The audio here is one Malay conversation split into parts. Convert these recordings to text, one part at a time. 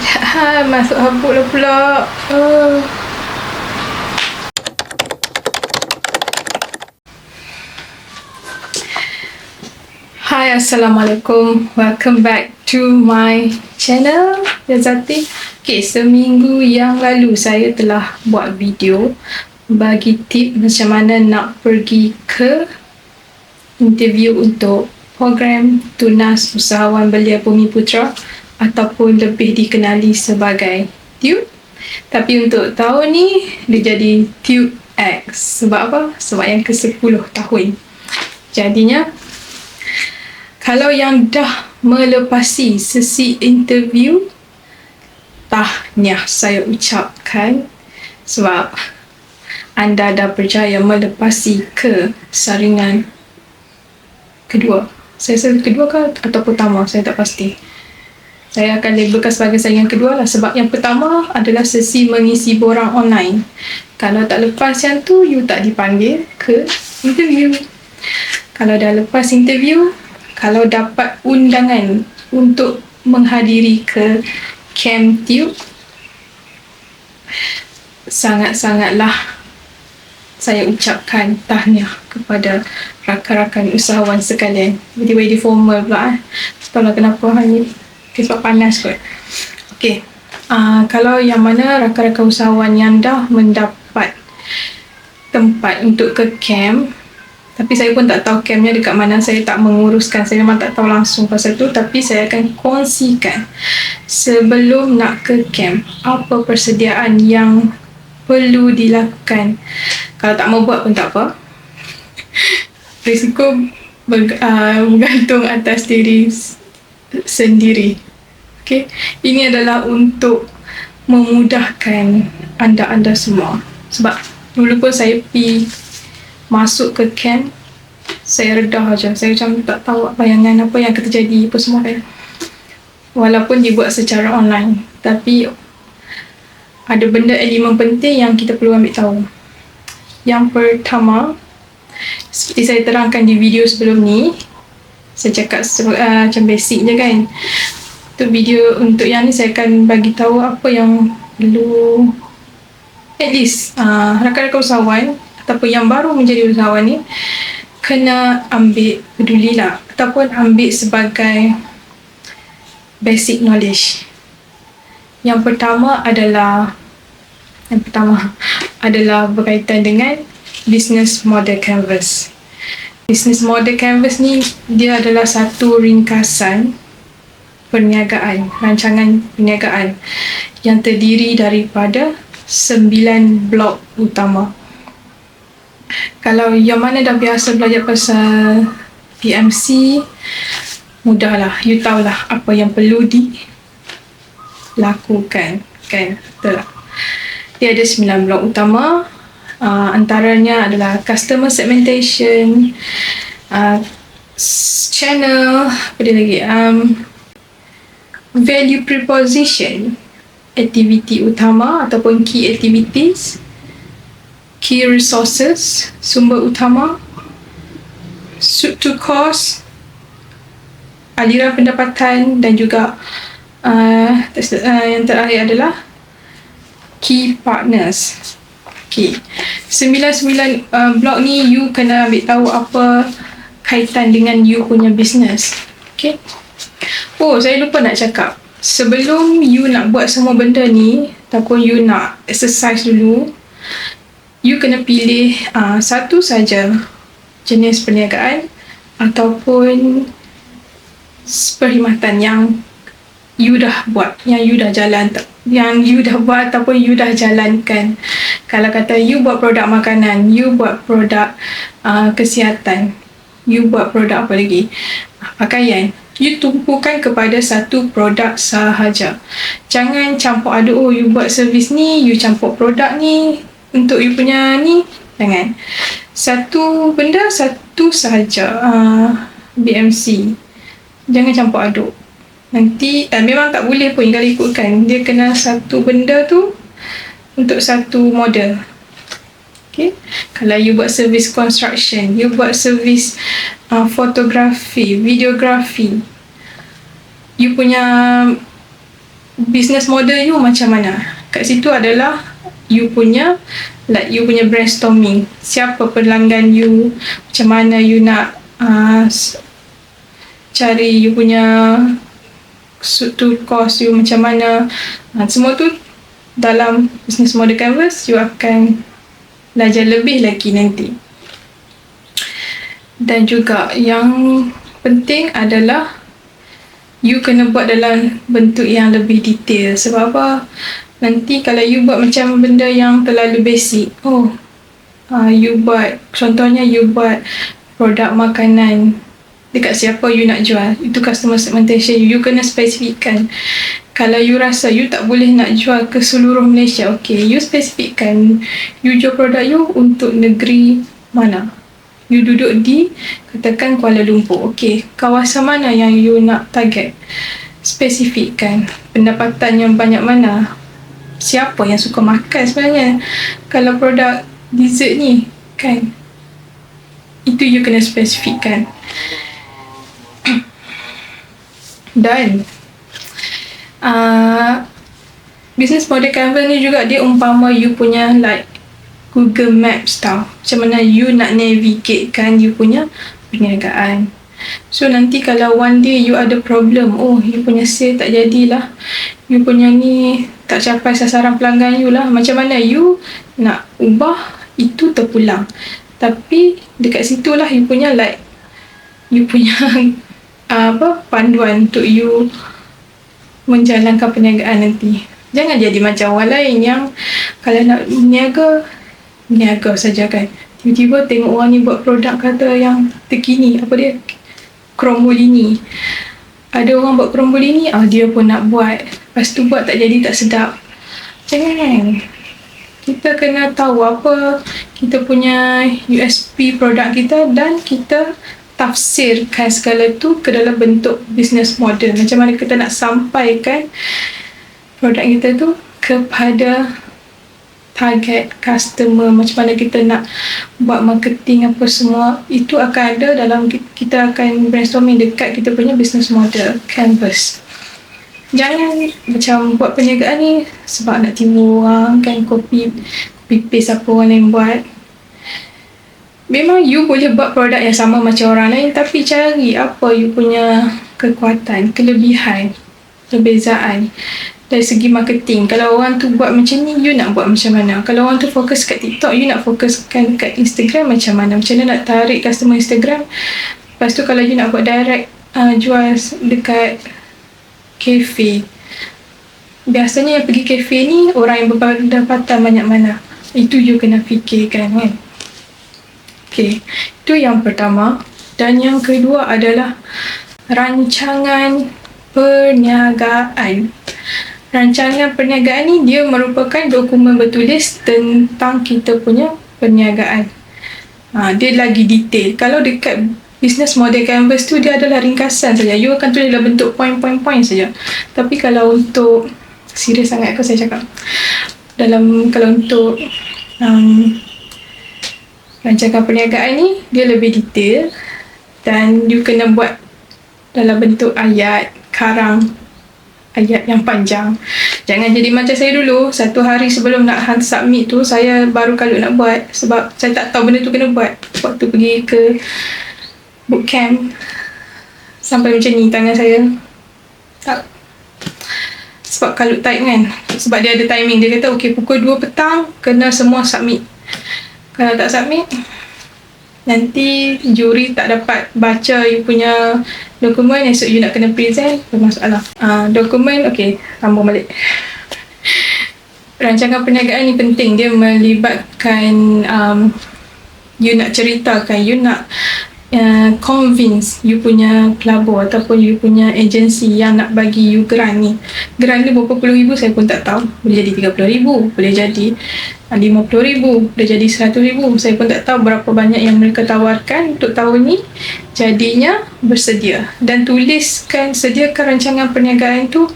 Masuk habuk lah pula. Hai, Assalamualaikum. Welcome back to my channel, Yazati. Okay, seminggu yang lalu saya telah buat video bagi tip macam mana nak pergi ke interview untuk program Tunas Usahawan Belia Bumiputra ataupun lebih dikenali sebagai TUBE. Tapi untuk tahun ni dia jadi TUBE X. Sebab apa? Sebab yang ke-10 tahun. Jadinya kalau yang dah melepasi sesi interview, tahniah saya ucapkan sebab anda dah berjaya melepasi ke saringan kedua. Saya rasa kedua ke atau pertama, saya tak pasti. Saya akan labelkan sebagai saringan kedua lah, sebab yang pertama adalah sesi mengisi borang online. Kalau tak lepas yang tu, you tak dipanggil ke interview. Kalau dah lepas interview, kalau dapat undangan untuk menghadiri ke Camp TUBE, sangat-sangatlah saya ucapkan tahniah kepada rakan-rakan usahawan sekalian. Jadi formal pula. Tahulah kenapa hanya sebab panas kot. Okay. Kalau yang mana rakan-rakan usahawan yang dah mendapat tempat untuk ke camp, tapi saya pun tak tahu campnya dekat mana, saya tak menguruskan, saya memang tak tahu langsung pasal tu, tapi saya akan kongsikan sebelum nak ke camp apa persediaan yang perlu dilakukan. Kalau tak mau buat pun tak apa, risiko bergantung atas diri sendiri. Okay? Ini adalah untuk memudahkan anda semua. Sebab dulu pun saya pergi masuk ke camp, saya redah aja. Saya macam tak tahu bayangan apa yang akan terjadi apa semua kan. Walaupun dibuat secara online, tapi ada benda elemen penting yang kita perlu ambil tahu. Yang pertama, seperti saya terangkan di video sebelum ni, saya cakap macam basic je kan. Untuk video untuk yang ni saya akan bagi tahu apa yang perlu, at least rakan-rakan usahawan ataupun yang baru menjadi usahawan ni kena ambil pedulilah, ataupun ambil sebagai basic knowledge. Yang pertama adalah berkaitan dengan business model canvas. Business model canvas ni dia adalah satu ringkasan perniagaan, rancangan perniagaan yang terdiri daripada 9 blok utama. Kalau yang mana dah biasa belajar pasal PMC, mudahlah, you tahulah apa yang perlu dilakukan, kan? Betul tak? Dia ada 9 blok utama. Antaranya adalah customer segmentation, channel, apa dia lagi? Value proposition, aktiviti utama ataupun key activities, key resources, sumber utama, suit to cost, aliran pendapatan, dan juga yang terakhir adalah key partners. Okay. 9 blok ni you kena ambil tahu apa kaitan dengan you punya business. Okay. Oh, saya lupa nak cakap. Sebelum you nak buat semua benda ni, ataupun you nak exercise dulu, you kena pilih satu saja jenis perniagaan ataupun perkhidmatan yang you dah buat, yang you dah buat ataupun you dah jalankan. Kalau kata you buat produk makanan, you buat produk kesihatan, you buat produk apa lagi, pakaian, you tumpukan kepada satu produk sahaja. Jangan campur aduk, oh you buat servis ni, you campur produk ni untuk you punya ni. Jangan. Satu benda, satu sahaja. BMC. Jangan campur aduk. Nanti memang tak boleh pun kalau ikutkan. Dia kena satu benda tu untuk satu model. Okay. Kalau you buat servis construction, you buat servis fotografi, videografi, you punya business model you macam mana. Kat situ adalah you punya brainstorming. Siapa pelanggan you, macam mana you nak cari you punya to cost you macam mana. Semua tu dalam business model Canvas you akan belajar lebih lagi nanti. Dan juga yang penting adalah you kena buat dalam bentuk yang lebih detail. Sebab apa? Nanti kalau you buat macam benda yang terlalu basic, you buat, contohnya you buat produk makanan dekat siapa you nak jual, itu customer segmentation you kena spesifikkan. Kalau you rasa you tak boleh nak jual ke seluruh Malaysia, okay, you spesifikkan you jual produk you untuk negeri mana. You duduk di, katakan Kuala Lumpur, okay, kawasan mana yang you nak target, spesifikkan. Pendapatan yang banyak mana, siapa yang suka makan sebenarnya kalau produk dessert ni, kan. Itu you kena spesifikkan. Dan business model Canva ni juga dia umpama you punya like Google Maps tau. Macam mana you nak navigate kan you punya perniagaan. So nanti kalau one day you ada problem, you punya sale tak jadilah, you punya ni tak capai sasaran pelanggan you lah, macam mana you nak ubah itu terpulang. Tapi dekat situlah you punya panduan untuk you menjalankan perniagaan nanti. Jangan jadi macam orang lain yang kalau nak niaga saja kan, tiba-tiba tengok orang ni buat produk kata yang terkini, apa dia, Crombolini. Ada orang buat Crombolini, dia pun nak buat, lepas tu buat tak jadi, tak sedap. Jangan. Kita kena tahu apa kita punya USP produk kita dan kita tafsirkan segala tu ke dalam bentuk business model. Macam mana kita nak sampaikan produk kita tu kepada target customer, macam mana kita nak buat marketing apa semua, itu akan ada dalam kita akan brainstorming dekat kita punya business model Canvas. Jangan macam buat perniagaan ni sebab nak timbul orang kan, copy paste apa orang lain buat. Memang you boleh buat produk yang sama macam orang lain, tapi cari apa you punya kekuatan, kelebihan, perbezaan dari segi marketing. Kalau orang tu buat macam ni, you nak buat macam mana? Kalau orang tu fokus kat TikTok, you nak fokuskan kat Instagram macam mana? Macam mana nak tarik customer Instagram? Lepas tu kalau you nak buat direct jual dekat kafe, biasanya yang pergi kafe ni orang yang berpendapatan banyak mana? Itu you kena fikirkan kan. Okay, itu yang pertama. Dan yang kedua adalah rancangan perniagaan. Rancangan perniagaan ni dia merupakan dokumen bertulis tentang kita punya perniagaan. Dia lagi detail. Kalau dekat business model Canvas tu dia adalah ringkasan saja. You akan tulis dalam bentuk point saja. Tapi kalau untuk serius sangat aku saya cakap, kalau untuk rancangan perniagaan ni dia lebih detail dan you kena buat dalam bentuk ayat, karang, ayat yang panjang. Jangan jadi macam saya dulu, satu hari sebelum nak submit tu saya baru kalut nak buat sebab saya tak tahu benda tu kena buat. Waktu pergi ke bootcamp sampai macam ni tangan saya, tak, sebab kalut type kan, sebab dia ada timing. Dia kata okay, pukul 2 petang kena semua submit. Kalau tak submit, nanti juri tak dapat baca you punya dokumen, esok you nak kena present, bermasalah. Dokumen, okay, sambung balik. Rancangan perniagaan ni penting. Dia melibatkan you nak ceritakan, you nak convince you punya pelabur ataupun you punya agensi yang nak bagi you grant ni. Grant ni berapa puluh ribu saya pun tak tahu. Boleh jadi 30,000, boleh jadi 50,000, boleh jadi 100,000. Saya pun tak tahu berapa banyak yang mereka tawarkan untuk tahun ni. Jadinya bersedia dan tuliskan, sediakan rancangan perniagaan tu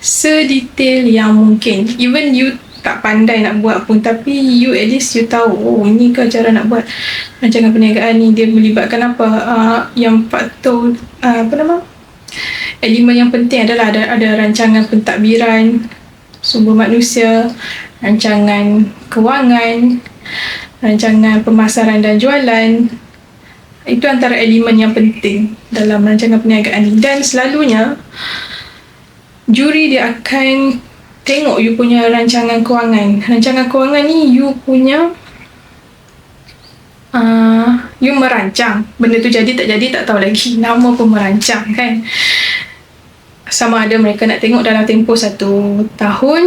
sedetail yang mungkin. Even you tak pandai nak buat pun, tapi you at least you tahu, ini ke cara nak buat rancangan perniagaan ni, dia melibatkan apa, yang patut elemen yang penting adalah ada rancangan pentadbiran sumber manusia, rancangan kewangan, rancangan pemasaran dan jualan. Itu antara elemen yang penting dalam rancangan perniagaan ni. Dan selalunya juri dia akan tengok you punya rancangan kewangan. Rancangan kewangan ni you punya you merancang. Benda tu jadi tak jadi tak tahu lagi. Nama pun merancang kan. Sama ada mereka nak tengok dalam tempoh 1 tahun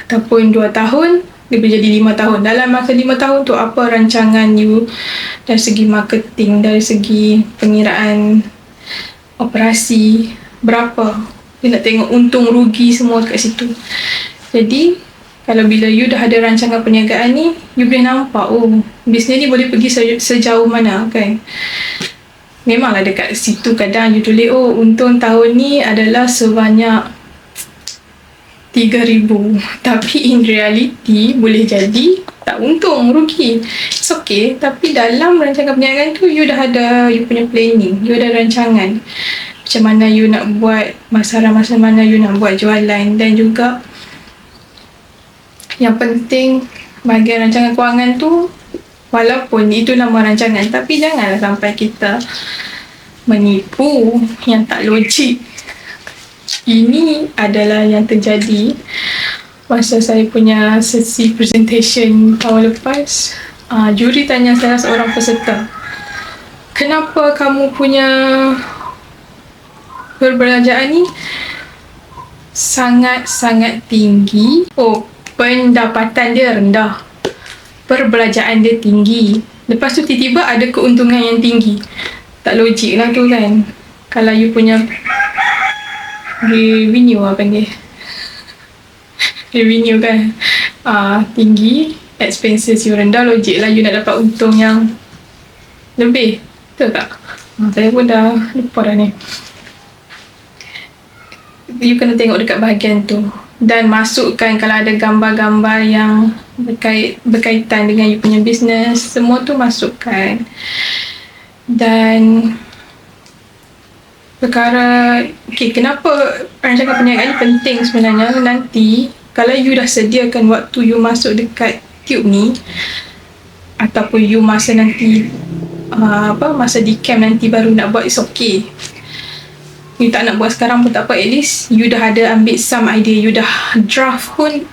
ataupun 2 tahun, dia boleh jadi 5 tahun. Dalam masa 5 tahun tu apa rancangan you dari segi marketing, dari segi pengiraan operasi, berapa. Dia nak tengok untung rugi semua kat situ. Jadi kalau bila you dah ada rancangan perniagaan ni, you boleh nampak bisnes ni boleh pergi sejauh mana kan. Memanglah dekat situ kadang you tulis untung tahun ni adalah sebanyak 3,000, tapi in reality boleh jadi tak untung, rugi. It's okay, tapi dalam rancangan perniagaan tu you dah ada you punya planning, you ada rancangan macam mana you nak buat masa mana you nak buat jualan. Dan juga yang penting bahagian rancangan kewangan tu, walaupun itu nama rancangan, tapi janganlah sampai kita menipu yang tak logik. Ini adalah yang terjadi masa saya punya sesi presentation tahun lepas. Juri tanya salah seorang peserta, kenapa kamu punya perbelanjaan ni sangat-sangat tinggi? Pendapatan dia rendah, perbelanjaan dia tinggi, lepas tu tiba-tiba ada keuntungan yang tinggi. Tak logik lah tu kan. Kalau you punya revenue panggil revenue kan tinggi, expenses you rendah, logik lah you nak dapat untung yang lebih. Betul tak? Saya pun dah lupa dah ni. You kena tengok dekat bahagian tu dan masukkan kalau ada gambar-gambar yang berkaitan dengan you punya bisnes, semua tu masukkan. Dan perkara kenapa rancangan perniagaan ni penting sebenarnya. Nanti kalau you dah sediakan waktu you masuk dekat tube ni, ataupun you masa nanti masa di camp nanti baru nak buat, is okay. You tak nak buat sekarang pun tak apa, at least you dah ada ambil some idea, you dah draft pun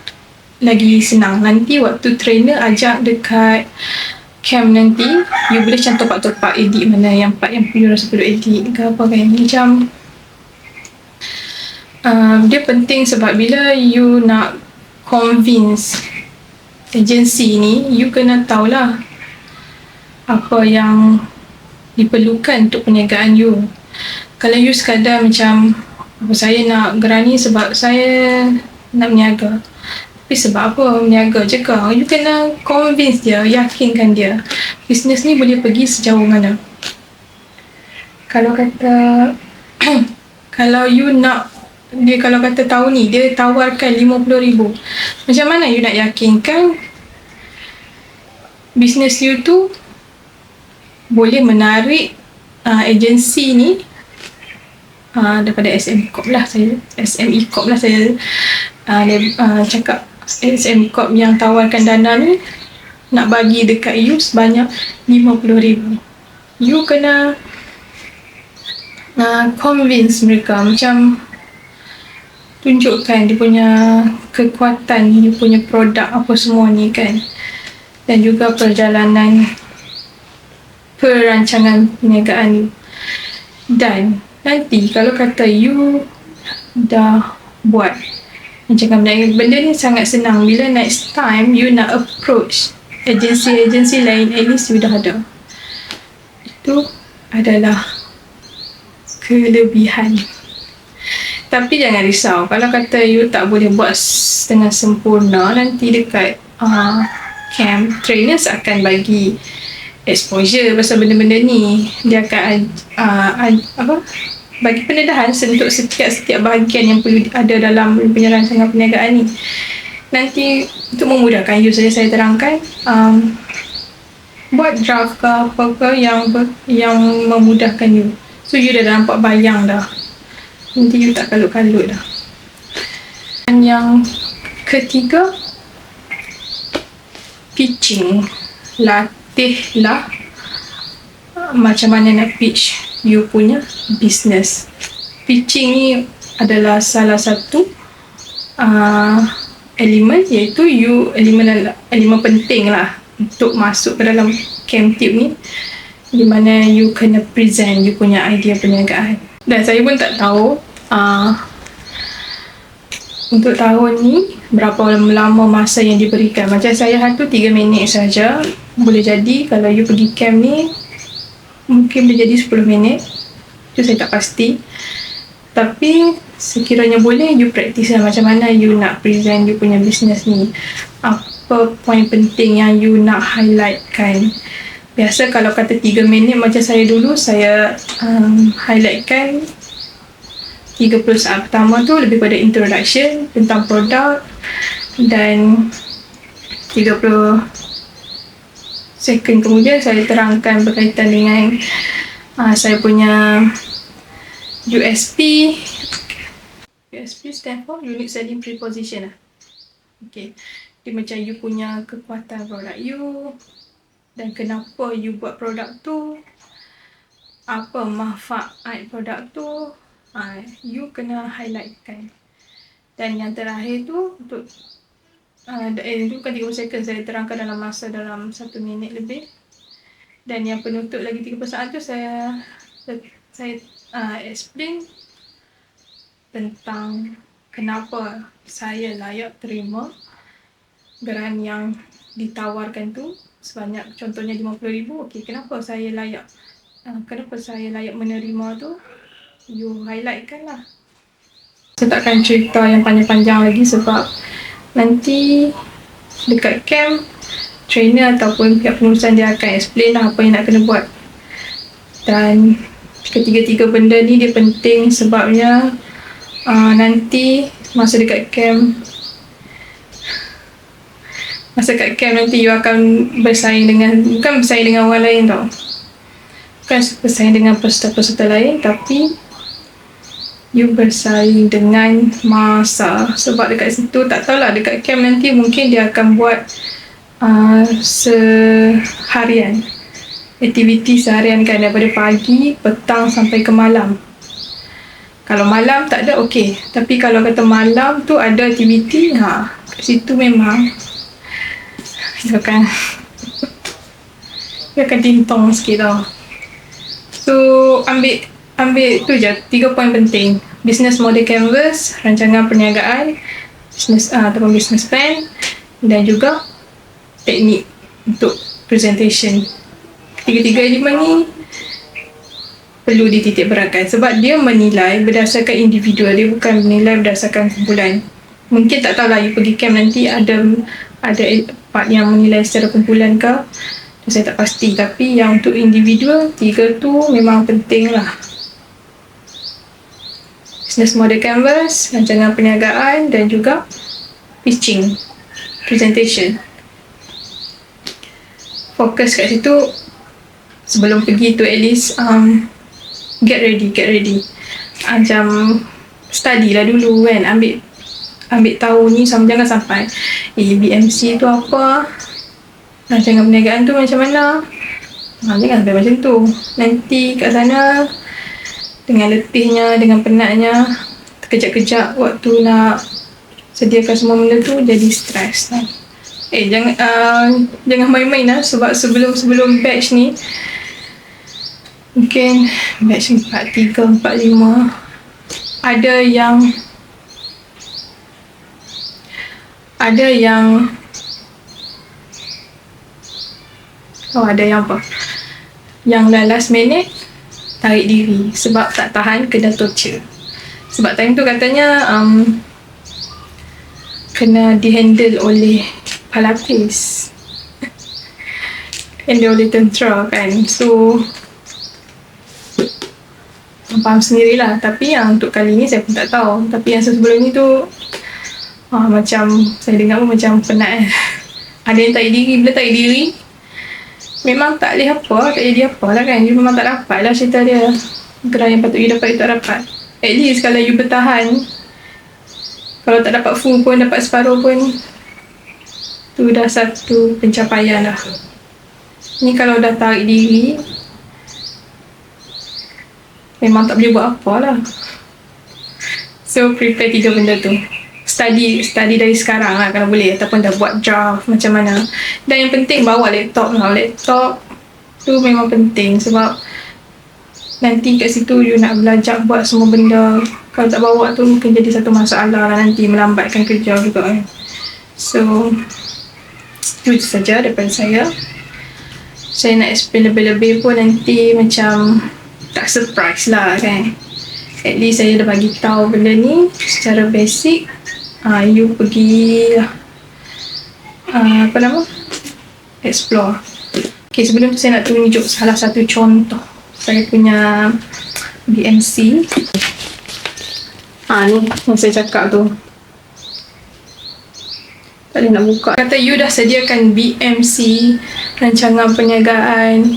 lagi senang. Nanti waktu trainer ajak dekat camp nanti, you boleh macam topak-topak edit mana yang part yang you rasa perlu edit ke apa kan. Macam dia penting sebab bila you nak convince agensi ni, you kena tahulah apa yang diperlukan untuk perniagaan you. Kalau you sekadar macam saya nak gerani sebab saya nak berniaga, tapi sebab apa berniaga je ke, you kena convince dia, yakinkan dia bisnes ni boleh pergi sejauh mana. Kalau kata kalau you nak dia, kalau kata tahun ni dia tawarkan 50,000, macam mana you nak yakinkan bisnes you tu boleh menarik agensi ni daripada SME Corp lah saya cakap SME Corp yang tawarkan dana ni nak bagi dekat you sebanyak 50,000. You kena convince mereka, macam tunjukkan dia punya kekuatan, dia punya produk apa semua ni kan. Dan juga perjalanan perancangan perniagaan you. Dan nanti kalau kata you dah buat rancangan perniagaan, benda ni sangat senang. Bila next time you nak approach agensi-agensi lain, at least you dah ada. Itu adalah kelebihan. Tapi jangan risau, kalau kata you tak boleh buat dengan sempurna, nanti dekat camp, trainers akan bagi exposure pasal benda-benda ni. Dia akan bagi pendedahan untuk setiap bahagian yang perlu ada dalam rancangan perniagaan ni. Nanti untuk memudahkan you saja saya terangkan, buat draft ke apa ke yang memudahkan you. So you dah nampak bayang dah Nanti you tak kalut-kalut dah. Dan yang ketiga, pitching. Latihlah macam mana nak pitch you punya business. Pitching ni adalah salah satu elemen, iaitu elemen penting lah untuk masuk ke dalam camp tip ni, di mana you kena present you punya idea perniagaan. Dan saya pun tak tahu untuk tahun ni berapa lama masa yang diberikan. Macam saya hantu 3 minit saja. Boleh jadi kalau you pergi camp ni mungkin boleh jadi 10 minit. Itu saya tak pasti. Tapi sekiranya boleh, you practice lah macam mana you nak present you punya business ni. Apa poin penting yang you nak highlightkan. Biasa kalau kata 3 minit macam saya dulu, saya highlightkan 30 saat pertama tu lebih pada introduction tentang produk, dan 30 second kemudian saya terangkan berkaitan dengan saya punya USP. USP stand for Unique Selling Proposition lah. Okay. Dia macam you punya kekuatan produk you, dan kenapa you buat produk tu, apa manfaat produk tu, you kena highlightkan. Dan yang terakhir tu untuk itu kan 30 second, saya terangkan dalam masa dalam 1 minit lebih. Dan yang penutup lagi 30 saat tu saya explain tentang kenapa saya layak terima geran yang ditawarkan tu sebanyak contohnya 50,000. Okey, kenapa saya layak menerima tu, you highlightkan lah. Saya takkan cerita yang panjang-panjang lagi sebab nanti dekat camp trainer ataupun pihak pengurusan dia akan explain lah apa yang nak kena buat. Dan ketiga-tiga benda ni dia penting sebabnya nanti masa dekat camp nanti you akan bersaing dengan, bukan bersaing dengan orang lain tau, bukan bersaing dengan peserta-peserta lain, tapi you bersaing dengan masa. Sebab dekat situ tak tahulah, dekat camp nanti mungkin dia akan buat seharian, aktiviti seharian kan, daripada pagi, petang sampai ke malam. Kalau malam tak ada, okey. Tapi kalau kata malam tu ada aktiviti, kat situ memang dia akan tintong sikit tau. So ambil tu je 3 poin penting: business model canvas, rancangan perniagaan, business ataupun business plan, dan juga teknik untuk presentation. Ketiga-tiga elemen ni perlu dititik beratkan sebab dia menilai berdasarkan individual, dia bukan menilai berdasarkan kumpulan. Mungkin tak tahulah, you pergi camp nanti ada part yang menilai secara kumpulan ke, saya tak pasti. Tapi yang untuk individual, 3 tu memang penting lah. Business model canvas, rancangan perniagaan, dan juga pitching, presentation. Fokus kat situ sebelum pergi tu, at least get ready. Macam study lah dulu kan, ambil tahu ni jangan sampai BMC tu apa, rancangan perniagaan tu macam mana, jangan sampai macam tu. Nanti kat sana dengan letihnya, dengan penatnya, terkejap-kejap waktu nak sediakan semua benda tu, jadi stres lah. Jangan main-main lah, sebab sebelum batch ni, mungkin batch 43, 45, ada yang apa? Yang last minute tarik diri sebab tak tahan kena torture. Sebab time tu katanya kena dihandle oleh pelapis, handle oleh tentera kan. So faham sendirilah. Tapi yang untuk kali ni saya pun tak tahu. Tapi yang sebelum ni tu macam saya dengar pun macam penat. Ada yang tarik diri. Bila tarik diri memang tak boleh apa, tak jadi apa lah kan. Dia memang tak dapat lah cerita dia. Geran yang patut dia dapat, dia tak dapat. At least kalau you bertahan, kalau tak dapat full pun, dapat separuh pun, tu dah satu pencapaian lah. Ni kalau dah tarik diri, memang tak boleh buat apa lah. So prepare 3 benda tu. Study dari sekarang lah kalau boleh, ataupun dah buat draft macam mana. Dan yang penting bawa laptop lah. Laptop tu memang penting sebab nanti kat situ you nak belajar buat semua benda. Kalau tak bawa tu mungkin jadi satu masalah lah, nanti melambatkan kerja juga kan. So itu saja daripada saya. Saya nak explain lebih-lebih pun nanti macam tak surprise lah kan. At least saya dah bagi tahu benda ni secara basic. You pergi explore. Okay, sebelum tu saya nak tunjuk salah satu contoh saya punya BMC. Ni yang saya cakap tu. Tak boleh nak buka. Kata you dah sediakan BMC, rancangan perniagaan.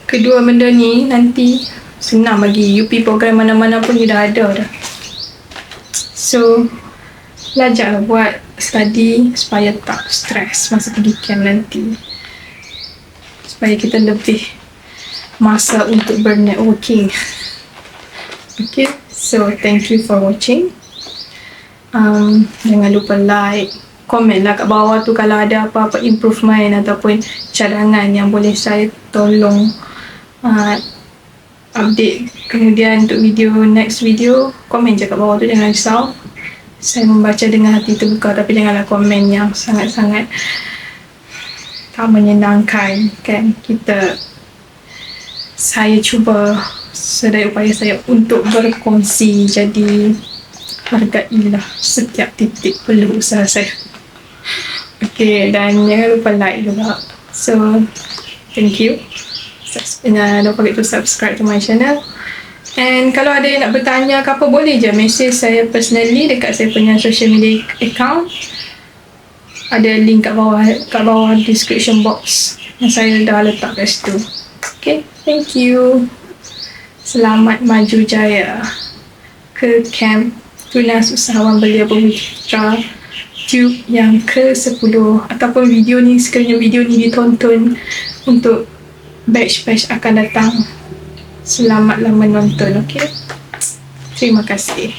Kedua benda ni nanti senang bagi UP program mana-mana pun you dah ada dah. So belajarlah buat study supaya tak stres masa pergi camp nanti, supaya kita lebih masa untuk bernetworking. Okay, so thank you for watching. Jangan lupa like, komen lah kat bawah tu kalau ada apa-apa improvement ataupun cadangan yang boleh saya tolong update. Kemudian untuk next video, komen je kat bawah tu, jangan risau. Saya membaca dengan hati terbuka, tapi janganlah komen yang sangat-sangat tak menyenangkan kan. Saya cuba sedaya upaya saya untuk berkongsi, jadi hargailah setiap titik perlu usaha saya. Okay, dan jangan lupa like juga. So thank you. Don't forget to subscribe to my channel. And kalau ada yang nak bertanya ke apa, boleh je message saya personally dekat saya punya social media account. Ada link kat bawah description box yang saya dah letak kat situ. Okay, thank you. Selamat maju jaya ke camp Tunas Usahawan Belia Bermitra Tube yang ke-10, ataupun sekiranya video ni ditonton untuk batch akan datang. Selamatlah menonton, okay? Terima kasih.